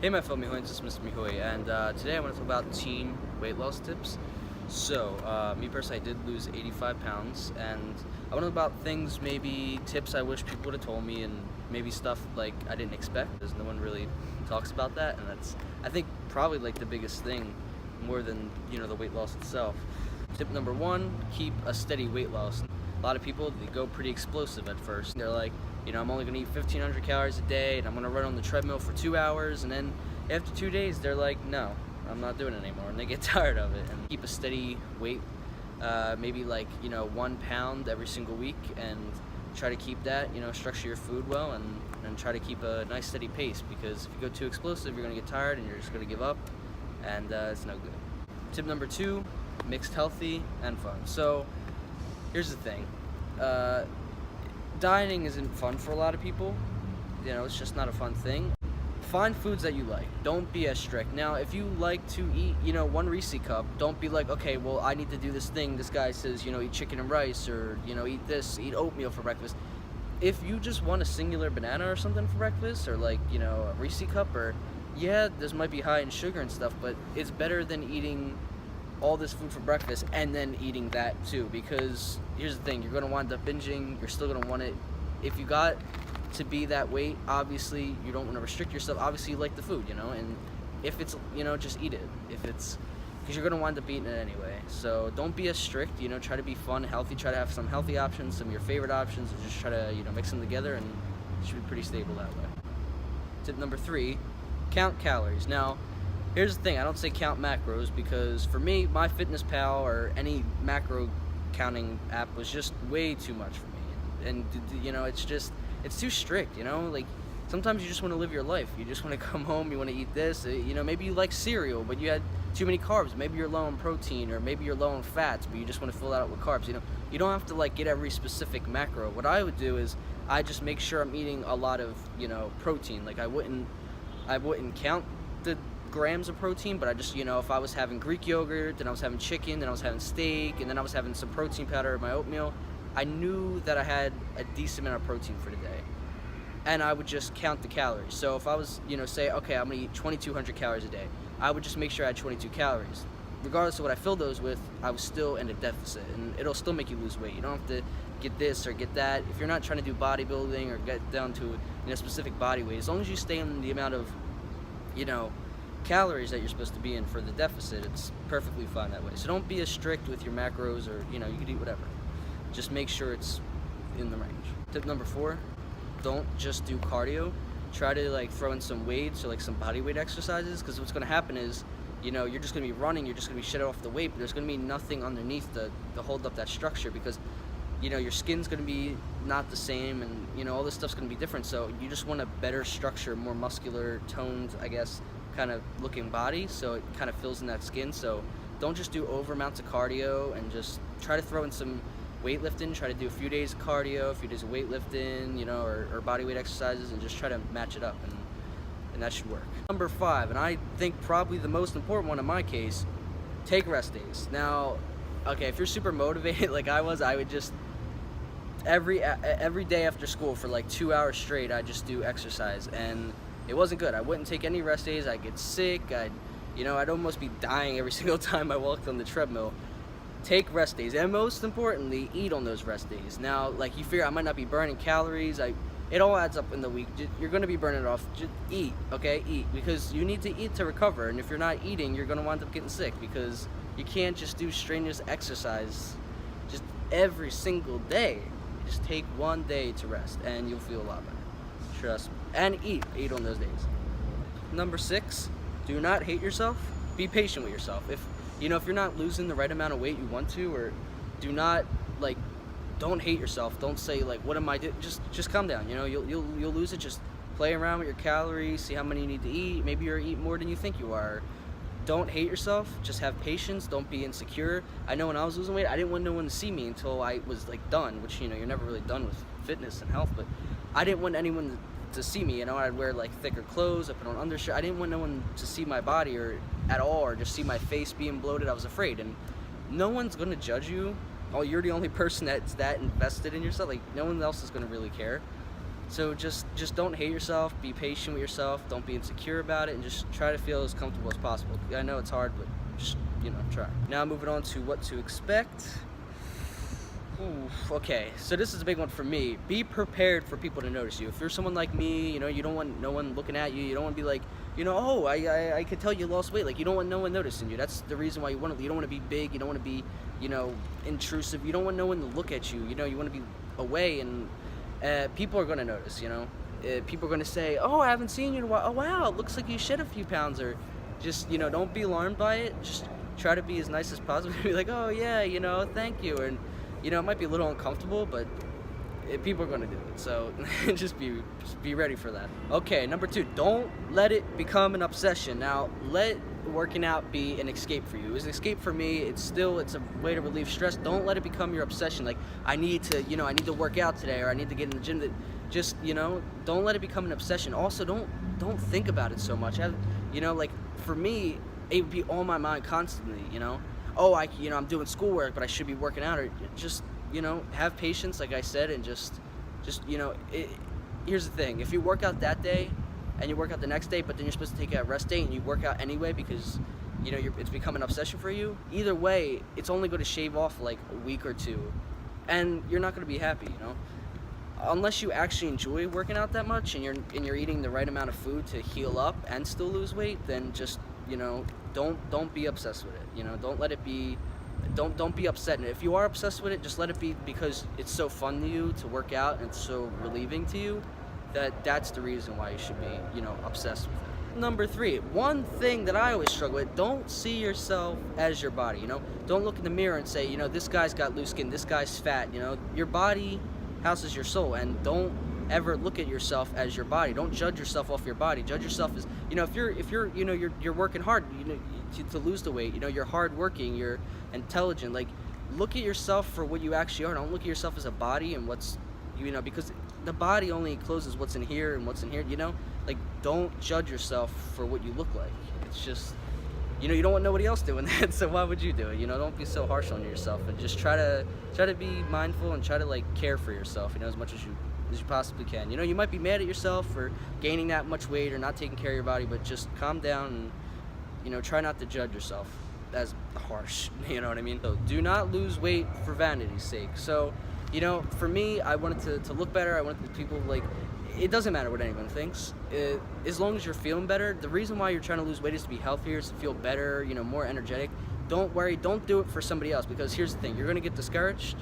Hey my fellow Mihoyans, it's Mr. Mihoy, and today I want to talk about teen weight loss tips. So, me personally, I did lose 85 pounds, and I want to talk about things, maybe tips I wish people would have told me, and maybe stuff like I didn't expect, because no one really talks about that, and that's, I think, probably like the biggest thing, more than, the weight loss itself. Tip number one, keep a steady weight loss. A lot of people, they go pretty explosive at first. They're like, I'm only gonna eat 1,500 calories a day and I'm gonna run on the treadmill for 2 hours, and then after 2 days, they're like, no, I'm not doing it anymore, and they get tired of it. And keep a steady weight, maybe like, 1 pound every single week, and try to keep that, structure your food well, and try to keep a nice steady pace, because if you go too explosive, you're gonna get tired and you're just gonna give up, and it's no good. Tip number two, mixed healthy and fun. So here's the thing, dieting isn't fun for a lot of people. It's just not a fun thing. Find foods that you like. Don't be as strict. Now, if you like to eat, one Reese cup, don't be like, okay, well, I need to do this thing. This guy says, eat chicken and rice, or, eat oatmeal for breakfast. If you just want a singular banana or something for breakfast, or like, a Reese cup, or, yeah, this might be high in sugar and stuff, but it's better than eating all this food for breakfast and then eating that too, because here's the thing, you're going to wind up binging. You're still going to want it. If you got to be that weight, obviously you don't want to restrict yourself. Obviously you like the food, and if it's, just eat it, if it's, because you're going to wind up eating it anyway. So don't be as strict. Try to be fun, healthy. Try to have some healthy options, some of your favorite options, and just try to mix them together, and it should be pretty stable that way. Tip number three, count calories. Now, here's the thing, I don't say count macros, because for me, MyFitnessPal or any macro counting app was just way too much for me. And it's too strict, like sometimes you just want to live your life. You just want to come home, you want to eat this, maybe you like cereal, but you had too many carbs. Maybe you're low on protein, or maybe you're low on fats, but you just want to fill that out with carbs. You don't have to like get every specific macro. What I would do is I just make sure I'm eating a lot of, protein. Like I wouldn't count the grams of protein, but I just, if I was having Greek yogurt, then I was having chicken, then I was having steak, and then I was having some protein powder in my oatmeal, I knew that I had a decent amount of protein for the day, and I would just count the calories. So if I was, say, okay, I'm gonna eat 2,200 calories a day, I would just make sure I had 22 calories. Regardless of what I filled those with, I was still in a deficit, and it'll still make you lose weight. You don't have to get this or get that. If you're not trying to do bodybuilding or get down to specific body weight, as long as you stay in the amount of, calories that you're supposed to be in for the deficit, it's perfectly fine that way. So don't be as strict with your macros, or you could eat whatever. Just make sure it's in the range. Tip number four, don't just do cardio. Try to like throw in some weights or like some body weight exercises, because what's going to happen is you're just going to be running, you're just going to be shedding off the weight, but there's going to be nothing underneath to hold up that structure, because your skin's going to be not the same, and all this stuff's going to be different. So you just want a better structure, more muscular toned, I guess, kind of looking body, so it kind of fills in that skin. So don't just do over amounts of cardio, and just try to throw in some weightlifting. Try to do a few days of cardio, a few days of weightlifting, or body weight exercises, and just try to match it up, and that should work. Number five, and I think probably the most important one in my case, take rest days. Now, okay, if you're super motivated like I was, I would just every day after school for like 2 hours straight, I'd just do exercise, and it wasn't good. I wouldn't take any rest days. I'd get sick. I'd almost be dying every single time I walked on the treadmill. Take rest days, and most importantly, eat on those rest days. Now, like, you figure I might not be burning calories. It all adds up in the week. You're going to be burning it off. Just eat, okay? Eat, because you need to eat to recover. And if you're not eating, you're going to wind up getting sick, because you can't just do strenuous exercise just every single day. Just take one day to rest, and you'll feel a lot better. Trust me. And eat on those days. Number six, do not hate yourself. Be patient with yourself. If you're not losing the right amount of weight you want to, or don't hate yourself. Don't say like, what am I doing? Just calm down. You'll lose it. Just play around with your calories, see how many you need to eat. Maybe you're eating more than you think you are. Don't hate yourself. Just have patience. Don't be insecure. I know when I was losing weight, I didn't want no one to see me until I was like done, which you're never really done with fitness and health, but I didn't want anyone to see me. I'd wear like thicker clothes, I put on undershirt. I didn't want no one to see my body or at all, or just see my face being bloated. I was afraid, and no one's gonna judge you. Oh, you're the only person that's that invested in yourself. Like, no one else is gonna really care. So just don't hate yourself, be patient with yourself, don't be insecure about it, and just try to feel as comfortable as possible. I know it's hard, but just, try. Now moving on to what to expect. Ooh, okay, so this is a big one for me. Be prepared for people to notice you. If you're someone like me, you don't want no one looking at you. You don't want to be like, oh, I could tell you lost weight. Like, you don't want no one noticing you. That's the reason why you don't want to be big. You don't want to be, intrusive. You don't want no one to look at you. You want to be away, and people are going to notice, people are going to say, oh, I haven't seen you in a while. Oh, wow, it looks like you shed a few pounds. Or just, don't be alarmed by it. Just try to be as nice as possible. Be like, oh, yeah, thank you. And, it might be a little uncomfortable, but people are going to do it. So just be ready for that. Okay, number 2, don't let it become an obsession. Now, let working out be an escape for you. It's an escape for me. It's a way to relieve stress. Don't let it become your obsession. Like, I need to work out today, or I need to get in the gym. Just, don't let it become an obsession. Also, don't think about it so much. Like, for me, it would be on my mind constantly, oh, I'm doing schoolwork, but I should be working out. Or just, have patience, like I said, and just here's the thing. If you work out that day and you work out the next day, but then you're supposed to take a rest day and you work out anyway because, it's become an obsession for you, either way, it's only going to shave off like a week or 2, and you're not going to be happy, Unless you actually enjoy working out that much and you're eating the right amount of food to heal up and still lose weight, then just, don't be obsessed with it. Don't let it be. Don't be upset. And if you are obsessed with it, just let it be because it's so fun to you to work out and it's so relieving to you. That's the reason why you should be, obsessed with it. Number 3, one thing that I always struggle with: don't see yourself as your body. Don't look in the mirror and say, this guy's got loose skin, this guy's fat. Your body houses your soul, and don't ever look at yourself as your body. Don't judge yourself off your body. Judge yourself as, if you're you're working hard, to lose the weight. You're hardworking, you're intelligent. Like, look at yourself for what you actually are. Don't look at yourself as a body and what's, because the body only encloses what's in here and what's in here. Like, don't judge yourself for what you look like. It's just, you don't want nobody else doing that, so why would you do it? Don't be so harsh on yourself, and just try to be mindful and try to like care for yourself, as much as you possibly can. You might be mad at yourself for gaining that much weight or not taking care of your body, but just calm down and, try not to judge yourself as harsh, you know what I mean? So do not lose weight for vanity's sake. So, for me, I wanted to look better. I wanted people, like, it doesn't matter what anyone thinks. As long as you're feeling better, the reason why you're trying to lose weight is to be healthier, is to feel better, more energetic. Don't worry, don't do it for somebody else, because here's the thing, you're going to get discouraged.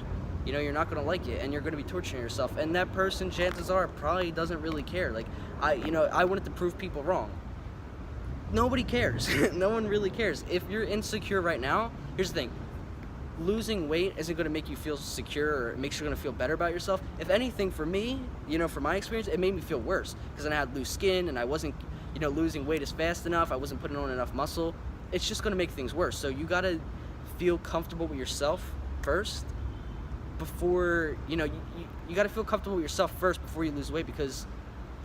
You're not going to like it, and you're going to be torturing yourself. And that person, chances are, probably doesn't really care. Like, I wanted to prove people wrong. Nobody cares. No one really cares. If you're insecure right now, here's the thing. Losing weight isn't going to make you feel secure, or it makes you going to feel better about yourself. If anything, for me, from my experience, it made me feel worse, because then I had loose skin, and I wasn't, losing weight as fast enough. I wasn't putting on enough muscle. It's just going to make things worse. So you got to feel comfortable with yourself first. Before, you got to feel comfortable with yourself first before you lose weight, because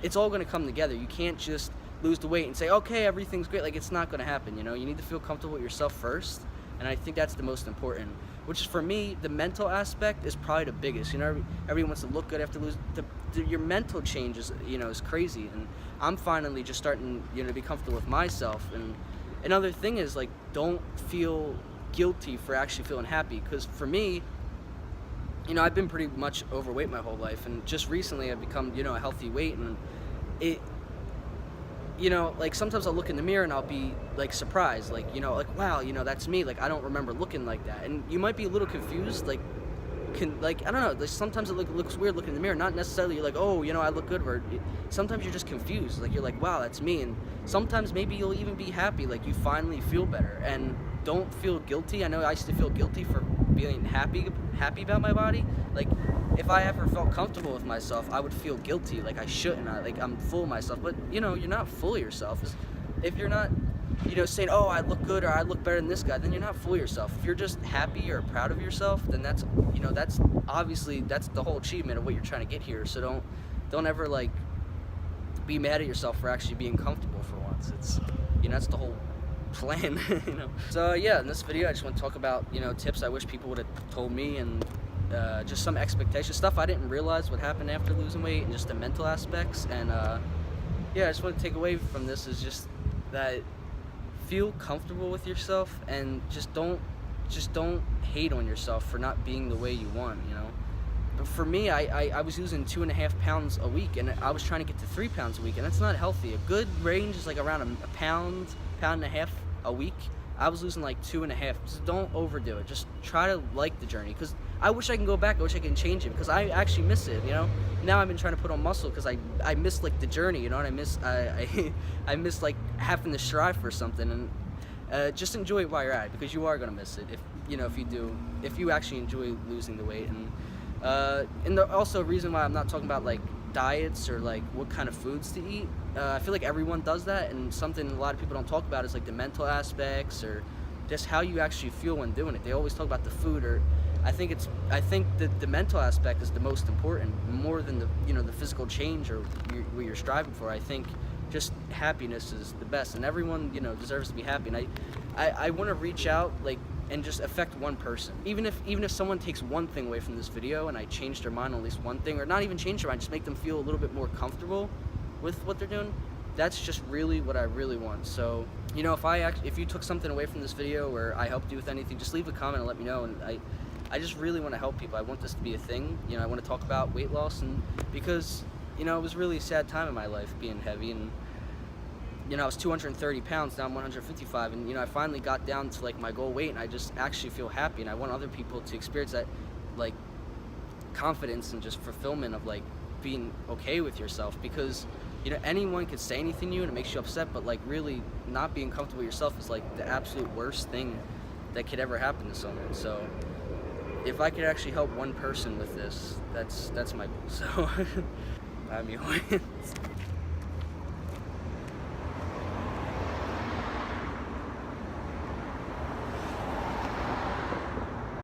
it's all going to come together. You can't just lose the weight and say, okay, everything's great. Like, it's not going to happen. You need to feel comfortable with yourself first, and I think that's the most important. Which is, for me, the mental aspect is probably the biggest. Everyone wants to look good after lose. Your mental change is, is crazy, and I'm finally just starting, to be comfortable with myself. And another thing is, like, don't feel guilty for actually feeling happy, because for me, I've been pretty much overweight my whole life, and just recently I've become, a healthy weight, and it, like, sometimes I'll look in the mirror and I'll be, like, surprised, like, like, wow, that's me, like, I don't remember looking like that, and you might be a little confused, like, I don't know, like, sometimes it looks weird looking in the mirror, not necessarily you're like, oh, I look good, or sometimes you're just confused, like, you're like, wow, that's me, and sometimes maybe you'll even be happy, like, you finally feel better, and don't feel guilty. I know I used to feel guilty for being happy about my body. Like, if I ever felt comfortable with myself, I would feel guilty, like I shouldn't. I'm full of myself. But, you're not full of yourself. If you're not, saying, oh, I look good or I look better than this guy, then you're not full of yourself. If you're just happy or proud of yourself, then that's, that's obviously, that's the whole achievement of what you're trying to get here. So don't ever, like, be mad at yourself for actually being comfortable for once. It's, that's the whole plan. So yeah, in this video I just want to talk about tips I wish people would have told me, and just some expectations, stuff I didn't realize would happen after losing weight, and just the mental aspects. And yeah, I just want to take away from this is just that feel comfortable with yourself, and just don't hate on yourself for not being the way you want, you know. But for me, I was losing 2.5 pounds a week, and I was trying to get to 3 pounds a week, and that's not healthy. A good range is like around a pound and a half a week. I was losing like 2.5. So don't overdo it. Just try to like the journey, because I wish I can go back. I wish I can change it, because I actually miss it, you know. Now I've been trying to put on muscle because I miss like the journey, you know. And I miss like having to strive for something. And just enjoy it while you're at it, because you are gonna miss it if you actually enjoy losing the weight. And also a reason why I'm not talking about like diets or like what kind of foods to eat. I feel like everyone does that, and something a lot of people don't talk about is like the mental aspects, or just how you actually feel when doing it. They always talk about the food, or I think that the mental aspect is the most important, more than the physical change or what you're striving for. I think just happiness is the best, and everyone deserves to be happy. And I want to reach out and just affect one person, even if someone takes one thing away from this video, and I change their mind on at least one thing, or not even change their mind, just make them feel a little bit more comfortable with what they're doing. That's just really what I really want. So if you took something away from this video, or I helped you with anything, just leave a comment and let me know. And I just really want to help people. I want this to be a thing. I want to talk about weight loss, and because it was really a sad time in my life being heavy, and I was 230 pounds, now I'm 155, and I finally got down to like my goal weight, and I just actually feel happy, and I want other people to experience that like confidence and just fulfillment of like being okay with yourself, because anyone could say anything to you and it makes you upset, but like really not being comfortable with yourself is like the absolute worst thing that could ever happen to someone. So if I could actually help one person with this, that's my goal. So I'm your